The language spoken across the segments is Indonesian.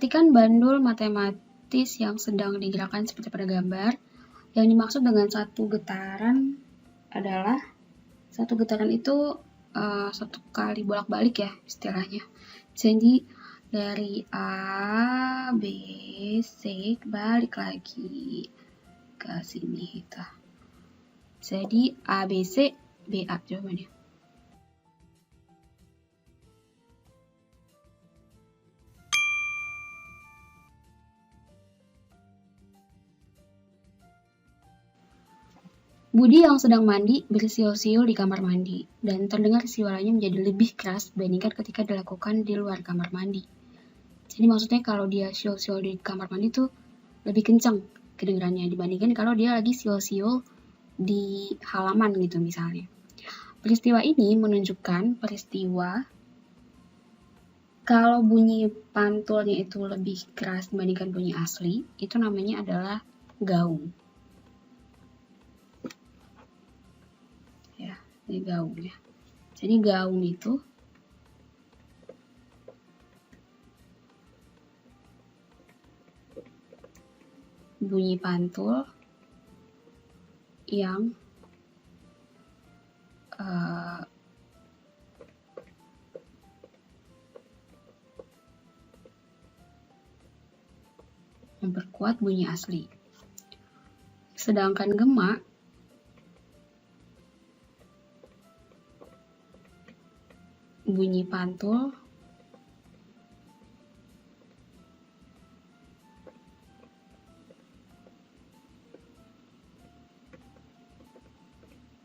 Perhatikan bandul matematis yang sedang digerakkan seperti pada gambar. Yang dimaksud dengan satu getaran adalah satu getaran itu satu kali bolak-balik ya istilahnya. Jadi dari A, B, C balik lagi ke sini gitu. Jadi A, B, C, B, A jawabannya. Budi yang sedang mandi bersiul-siul di kamar mandi, dan terdengar siulannya menjadi lebih keras dibandingkan ketika dilakukan di luar kamar mandi. Jadi maksudnya kalau dia siul-siul di kamar mandi tuh lebih kencang kedengarannya dibandingkan kalau dia lagi siul-siul di halaman gitu misalnya. Peristiwa ini menunjukkan peristiwa kalau bunyi pantulnya itu lebih keras dibandingkan bunyi asli, itu namanya adalah gaung. Ini gaung ya. Jadi gaung itu bunyi pantul yang memperkuat bunyi asli. Sedangkan gema bunyi pantul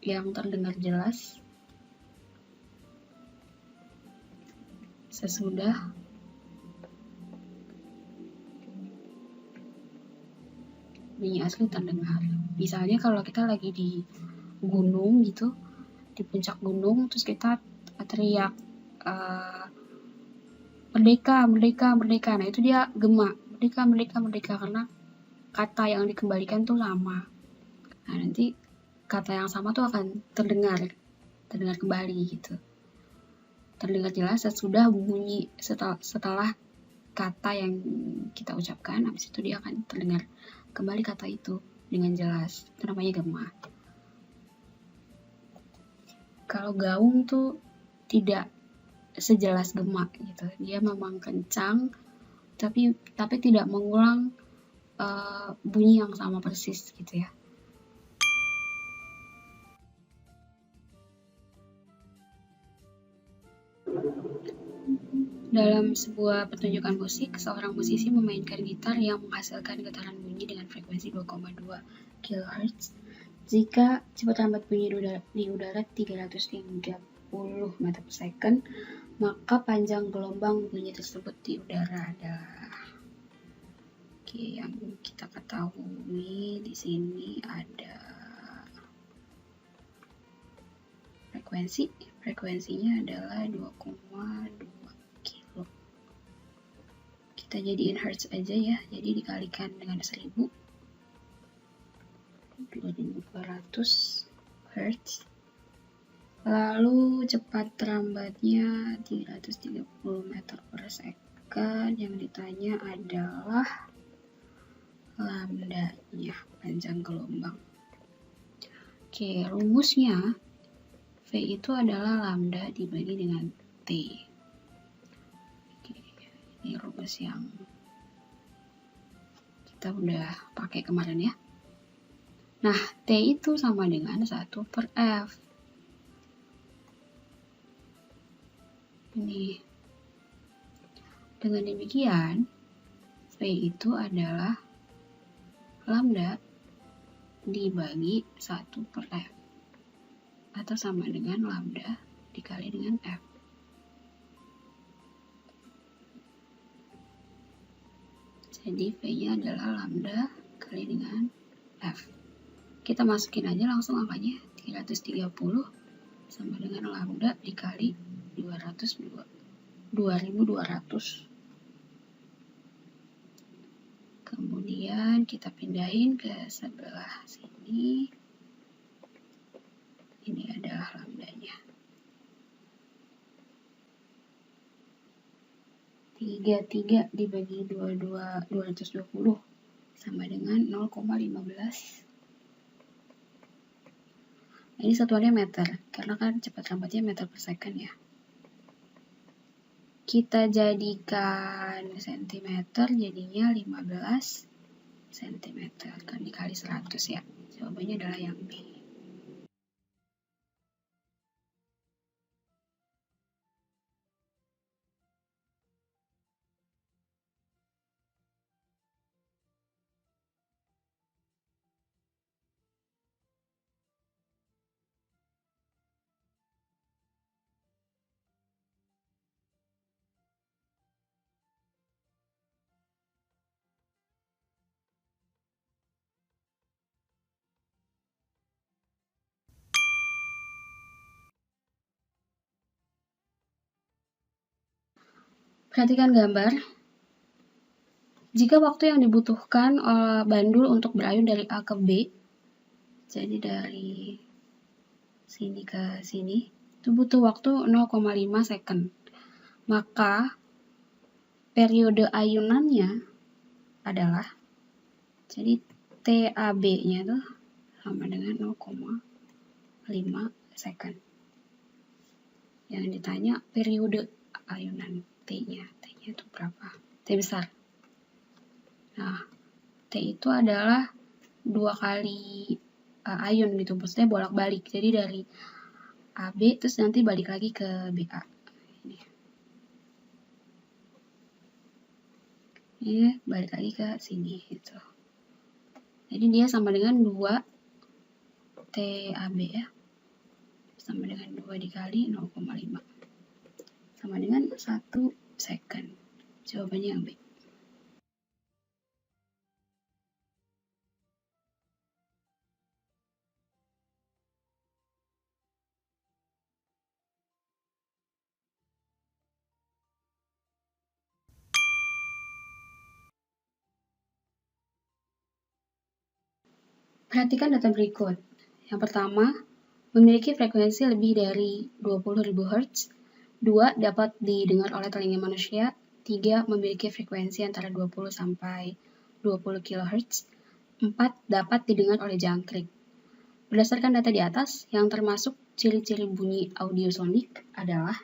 yang terdengar jelas sesudah bunyi asli terdengar. Misalnya kalau kita lagi di gunung gitu, di puncak gunung, terus kita teriak merdeka, merdeka, merdeka. Nah itu dia gema, merdeka, merdeka, merdeka, karena kata yang dikembalikan tuh lama. Nah nanti kata yang sama tuh akan terdengar kembali gitu. Terdengar jelas sesudah bunyi setelah kata yang kita ucapkan, habis itu dia akan terdengar kembali kata itu dengan jelas. Itu namanya gema. Kalau gaung tuh tidak sejelas gema gitu. Dia memang kencang tapi tidak mengulang bunyi yang sama persis gitu ya. Dalam sebuah pertunjukan musik, seorang musisi memainkan gitar yang menghasilkan getaran bunyi dengan frekuensi 2,2 kHz. Jika cepat lambat bunyi di udara 330 meter per second, maka panjang gelombang bunyi tersebut di udara adalah yang kita ketahui di sini ada frekuensinya adalah 2,2 kilo. Kita jadiin hertz aja ya, jadi dikalikan dengan 1000, 2200 hertz. Lalu cepat lambatnya 330 meter per second. Yang ditanya adalah lambdanya, panjang gelombang. Oke, rumusnya V itu adalah lambda dibagi dengan T. Oke, ini rumus yang kita udah pakai kemarin ya. Nah, T itu sama dengan 1 per F. Ini. Dengan demikian, V itu adalah lambda dibagi 1 per F. Atau sama dengan lambda dikali dengan F. Jadi V-nya adalah lambda kali dengan F. Kita masukin aja langsung angkanya, 330 sama dengan lambda dikali 2200. Kemudian kita pindahin ke sebelah sini. Ini adalah lambdanya. 33 dibagi 220 sama dengan 0,15. Ini satuannya meter, karena kan cepat lambatnya meter per second ya. Kita jadikan sentimeter, jadinya 15 cm kan dikali 100 ya. Jawabannya adalah yang B. Perhatikan gambar. Jika waktu yang dibutuhkan oleh bandul untuk berayun dari A ke B, jadi dari sini ke sini, itu butuh waktu 0,5 second. Maka periode ayunannya adalah, jadi TAB-nya itu sama dengan 0,5 second. Yang ditanya periode ayunan T-nya itu berapa? T besar. Nah, T itu adalah 2 kali ayun gitu, maksudnya bolak-balik. Jadi dari AB terus nanti balik lagi ke BA. Ini balik lagi ke sini gitu. Jadi dia sama dengan 2 TAB ya. Sama dengan 2 dikali 0,5. Sama dengan 1 second. Jawabannya yang B. Perhatikan data berikut. Yang pertama, memiliki frekuensi lebih dari 20.000 Hz. 2. Dapat didengar oleh telinga manusia. 3. Memiliki frekuensi antara 20 sampai 20 kHz. 4. Dapat didengar oleh jangkrik. Berdasarkan data di atas, yang termasuk ciri-ciri bunyi audiosonik adalah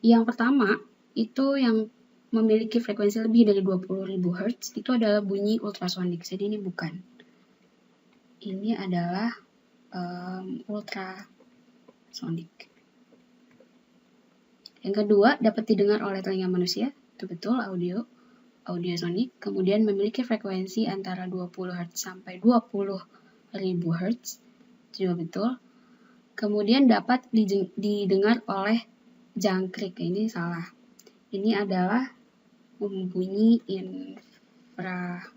yang pertama, itu yang memiliki frekuensi lebih dari 20.000 Hz, itu adalah bunyi ultrasonik. Jadi ini bukan. Ini adalah ultrasonik. Yang kedua, dapat didengar oleh telinga manusia. Itu betul, audiosonik. Kemudian memiliki frekuensi antara 20 Hz sampai 20.000 Hz. Itu juga betul. Kemudian dapat didengar oleh jangkrik. Ini salah. Ini adalah bunyi infrasonik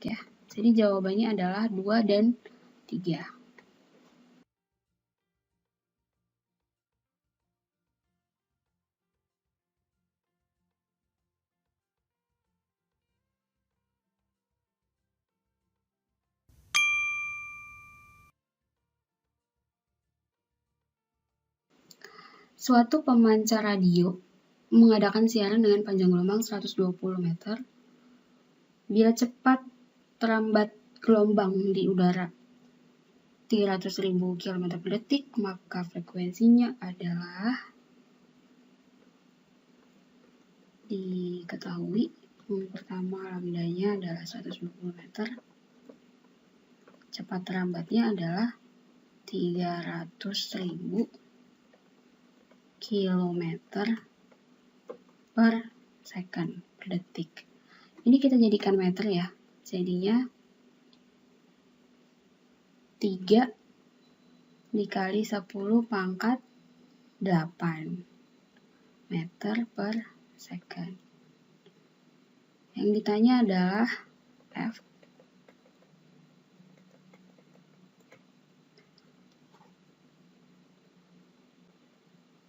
ya. Jadi jawabannya adalah 2 dan 3. Suatu pemancar radio mengadakan siaran dengan panjang gelombang 120 meter. Bila cepat terambat gelombang di udara 300.000 km per detik, maka frekuensinya adalah diketahui. Yang pertama lambdanya adalah 120 meter. Cepat terambatnya adalah 300.000 km per second per detik. Ini kita jadikan meter ya. Jadinya 3 dikali 10 pangkat 8 meter per second. Yang ditanya adalah F.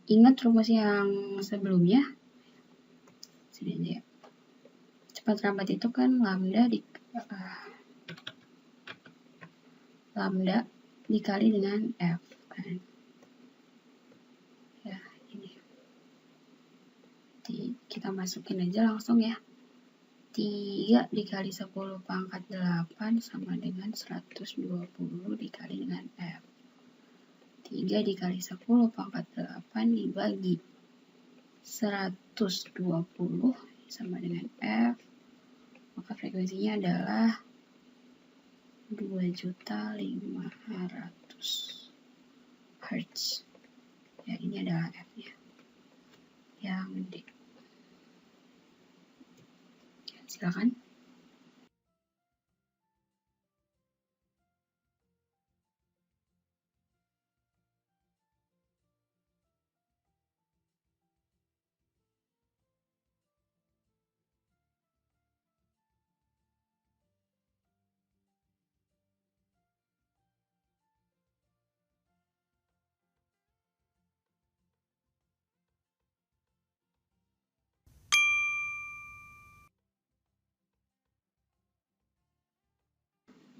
Ingat rumus yang sebelumnya? Sini aja. Cepat terambat itu kan lambda dikali dengan F kan. Ya, ini. kita masukin aja langsung ya. 3 dikali 10 pangkat 8 sama dengan 120 dikali dengan F. 3 dikali 10 pangkat 8 dibagi 120 sama dengan F. Maka frekuensinya adalah 2.500.000 Hz. Ya, ini adalah F-nya. Yang D. Silakan.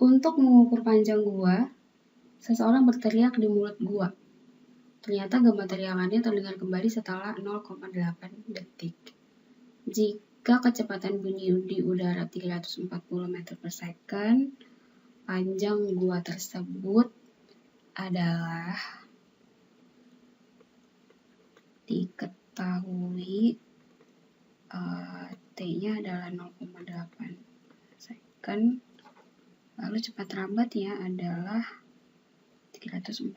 Untuk mengukur panjang gua, seseorang berteriak di mulut gua. Ternyata gema teriakannya terdengar kembali setelah 0,8 detik. Jika kecepatan bunyi di udara 340 meter per second, panjang gua tersebut adalah diketahui T-nya adalah 0,8 second. Lalu cepat lambatnya adalah 340.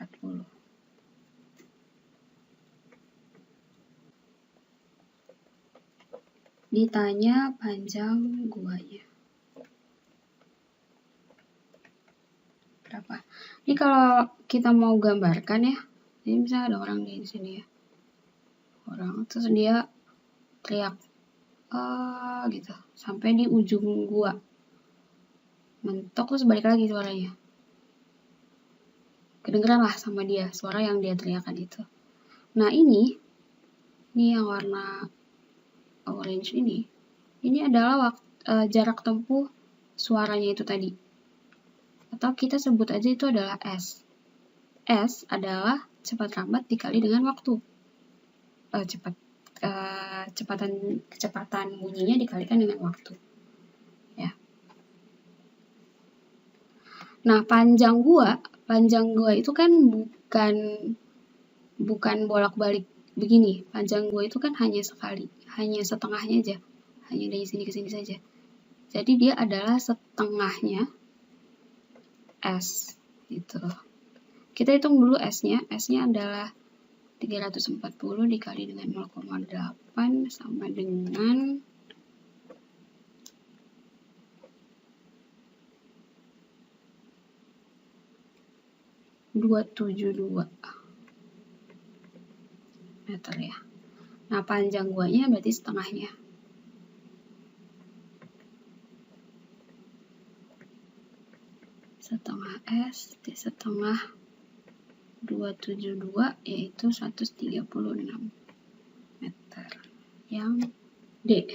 Ditanya panjang guanya berapa. Ini kalau kita mau gambarkan ya, jadi misalnya ada orang di sini ya, orang terus dia teriak gitu sampai di ujung gua, mentok terus balik lagi suaranya, kedengeran lah sama dia suara yang dia teriakan itu. Nah ini yang warna orange ini adalah jarak tempuh suaranya itu tadi, atau kita sebut aja itu adalah S. S adalah cepat lambat dikali dengan waktu. Kecepatan bunyinya dikalikan dengan waktu. Ya. Nah, panjang gua itu kan bukan bolak-balik begini. Panjang gua itu kan hanya sekali, hanya setengahnya aja. Hanya dari sini ke sini saja. Jadi dia adalah setengahnya S gitu. Kita hitung dulu S-nya. S-nya adalah 340 dikali dengan 0,8 sama dengan 272 meter ya. Nah, panjang guanya berarti setengahnya. Setengah S di setengah 272 yaitu 136 meter. Yang D.